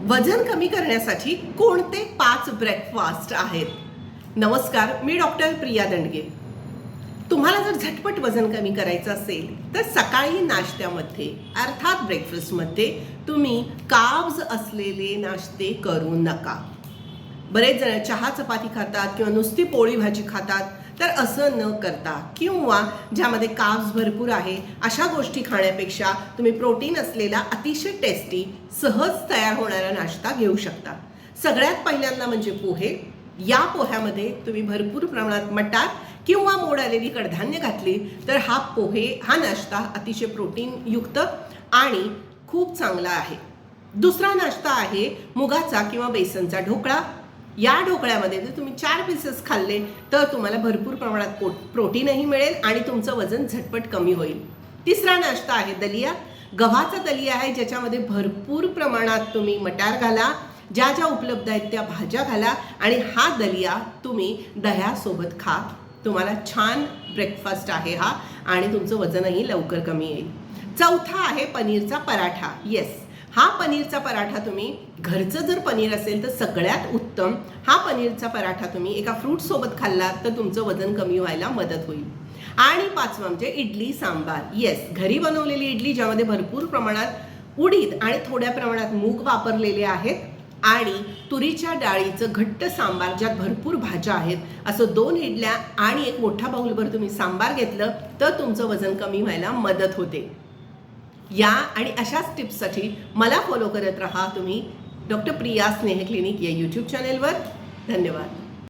वजन कमी करण्यासाठी कोणते 5 ब्रेकफास्ट आहेत? नमस्कार, मी डॉक्टर प्रिया दंडगे. तुम्हाला जर झटपट वजन कमी करायचं असेल तर सकाळी नाश्त्यामध्ये अर्थात ब्रेकफास्टमध्ये तुम्ही कार्ब्स असलेले नाश्ते करू नका. बरेच जण चहा चपाती खातात किंवा नुसती पोळी भाजी खातात, तर असं न करता किंवा ज्यामध्ये कार्ब्स भरपूर आहे अशा गोष्टी खाण्यापेक्षा तुम्ही प्रोटीन असलेला अतिशय टेस्टी सहज तयार होणारा नाश्ता घेऊ शकता. सगळ्यात पहिल्यांदा म्हणजे पोहे. या पोह्यामध्ये तुम्ही भरपूर प्रमाणात मटार किंवा मोड आलेली कडधान्य घातली तर हा नाश्ता अतिशय प्रोटीनयुक्त आणि खूप चांगला आहे. दुसरा नाश्ता आहे मुगाचा किंवा बेसनचा ढोकळा. या ढोकळ्यामध्ये जर तुम्ही 4 पीसेस खाल्ले तर तुम्हाला भरपूर प्रमाणात प्रोटीनही मिळेल आणि तुमचं वजन झटपट कमी होईल. तिसरा नाश्ता आहे दलिया. गव्हाचा दलिया आहे ज्याच्यामध्ये भरपूर प्रमाणात तुम्ही मटार घाला, ज्या ज्या उपलब्ध आहेत त्या भाज्या घाला आणि हा दलिया तुम्ही दह्यासोबत खा. तुम्हाला छान ब्रेकफास्ट आहे हा आणि तुमचं वजनही लवकर कमी येईल. चौथा आहे पनीरचा पराठा. येस, हा पनीरचा पराठा तुम्ही घरचं जर पनीर असेल तर सगळ्यात उत्तम. हा पनीरचा पराठा तुम्ही एका फ्रूटसोबत खाल्लात तर तुमचं वजन कमी व्हायला मदत होईल. आणि पाचवा म्हणजे इडली सांबार. येस, घरी बनवलेली इडली ज्यामध्ये भरपूर प्रमाणात उडीद आणि थोड्या प्रमाणात मूग वापरलेले आहेत आणि तुरीच्या डाळीचं घट्ट सांबार ज्यात भरपूर भाज्या आहेत, असं 2 इडल्या आणि एक मोठा बाउलभर तुम्ही सांबार घेतलं तर तुमचं वजन कमी व्हायला मदत होते. या आणि अशाच टिप्ससाठी मला फॉलो करत राहा तुम्ही डॉक्टर प्रिया स्नेह क्लिनिक या यूट्यूब चॅनेलवर. धन्यवाद.